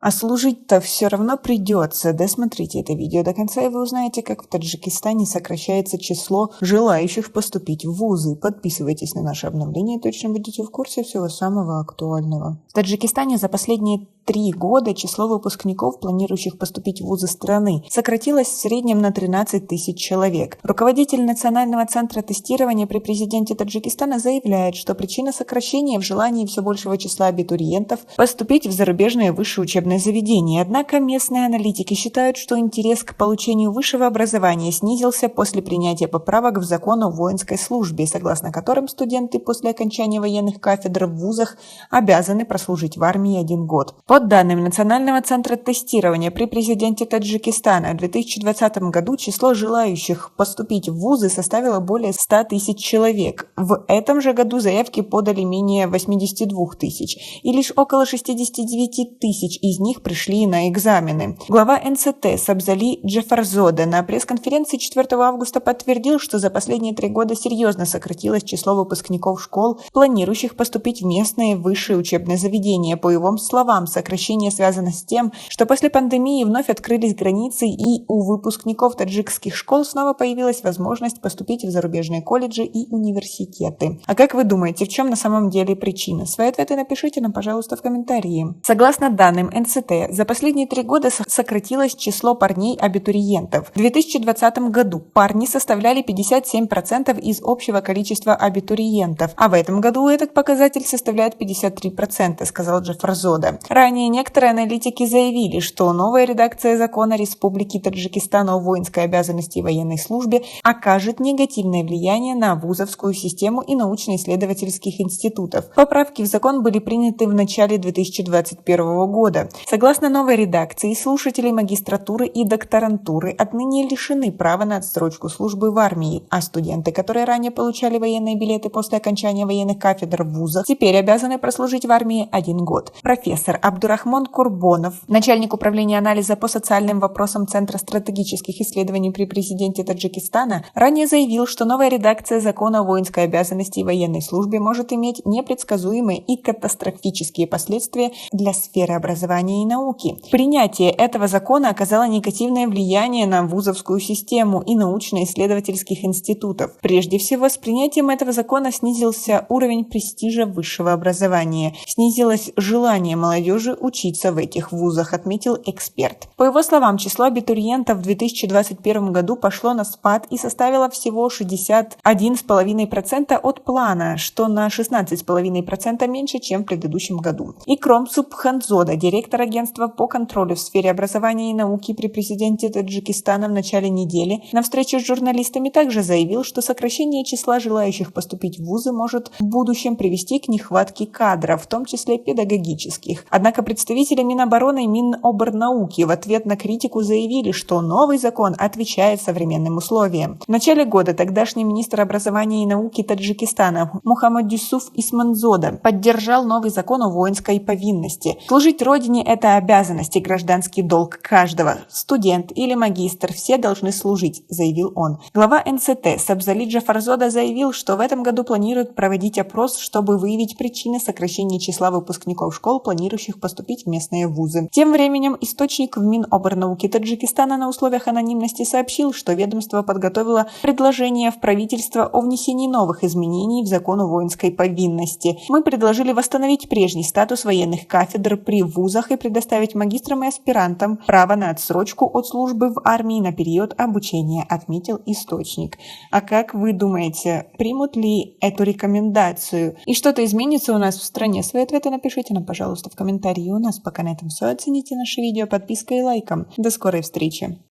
А служить-то все равно придется. Досмотрите это видео до конца, и вы узнаете, как в Таджикистане сокращается число желающих поступить в вузы. Подписывайтесь на наши обновления, и точно будете в курсе всего самого актуального. В Таджикистане за последние 3 года число выпускников, планирующих поступить в вузы страны, сократилось в среднем на 13 тысяч человек. Руководитель Национального центра тестирования при президенте Таджикистана заявляет, что причина сокращения в желании все большего числа абитуриентов поступить в зарубежные высшие учебные заведения. Однако местные аналитики считают, что интерес к получению высшего образования снизился после принятия поправок в закон о воинской службе, согласно которым студенты после окончания военных кафедр в вузах обязаны прослужить в армии 1 год. По данным Национального центра тестирования при президенте Таджикистана, в 2020 году число желающих поступить в вузы составило более 100 тысяч человек. В этом же году заявки подали менее 82 тысяч, и лишь около 69 тысяч из них пришли на экзамены. Глава НЦТ Сабзали Джафарзода на пресс-конференции 4 августа подтвердил, что за последние 3 года серьезно сократилось число выпускников школ, планирующих поступить в местные высшие учебные заведения. По его словам, сокращение связано с тем, что после пандемии вновь открылись границы, и у выпускников таджикских школ снова появилась возможность поступить в зарубежные колледжи и университеты. А как вы думаете, в чем на самом деле причина? Свои ответы напишите нам, пожалуйста, в комментарии. Согласно данным НЦТ, за последние 3 года сократилось число парней-абитуриентов. В 2020 году парни составляли 57% из общего количества абитуриентов, а в этом году этот показатель составляет 53%, сказал Джафарзода. Ранее некоторые аналитики заявили, что новая редакция закона Республики Таджикистан о воинской обязанности и военной службе окажет негативное влияние на вузовскую систему и научно-исследовательских институтов. Поправки в закон были приняты в начале 2021 года. Согласно новой редакции, слушатели магистратуры и докторантуры отныне лишены права на отсрочку службы в армии, а студенты, которые ранее получали военные билеты после окончания военных кафедр в вузах, теперь обязаны прослужить в армии 1 год. Профессор Абдурахман Курбонов, начальник управления анализа по социальным вопросам Центра стратегических исследований при президенте Таджикистана, ранее заявил, что новая редакция закона о воинской обязанности и военной службе может иметь непредсказуемые и катастрофические последствия для сферы образования и науки. Принятие этого закона оказало негативное влияние на вузовскую систему и научно-исследовательских институтов. Прежде всего, с принятием этого закона снизился уровень престижа высшего образования, снизилось желание молодежи учиться в этих вузах, отметил эксперт. По его словам, число абитуриентов в 2021 году пошло на спад и составило всего 61,5% от плана, что на 16,5% меньше, чем в предыдущем году. Икром Субханзода, директор агентства по контролю в сфере образования и науки при президенте Таджикистана, в начале недели на встрече с журналистами также заявил, что сокращение числа желающих поступить в вузы может в будущем привести к нехватке кадров, в том числе педагогических. Однако представители Минобороны и Миноборнауки в ответ на критику заявили, что новый закон отвечает современным условиям. В начале года тогдашний министр образования и науки Таджикистана Мухаммадюсуф Исманзода поддержал новый закон о воинской повинности. Служить Родине – это обязанность и гражданский долг каждого. Студент или магистр – все должны служить, заявил он. Глава НЦТ Сабзали Джафарзода заявил, что в этом году планируют проводить опрос, чтобы выявить причины сокращения числа выпускников школ, планирующих поступить в местные вузы. Тем временем источник в Миноборнауки Таджикистана на условиях анонимности сообщил, что ведомство подготовило предложение в правительство о внесении новых изменений в закон о воинской повинности. Мы предложили восстановить прежний статус военных кафедр при вузах и предоставить магистрам и аспирантам право на отсрочку от службы в армии на период обучения, отметил источник. А как вы думаете, примут ли эту рекомендацию? И что-то изменится у нас в стране? Свои ответы напишите нам, пожалуйста, в комментарии. У нас пока на этом все. Оцените наше видео подпиской и лайком. До скорой встречи!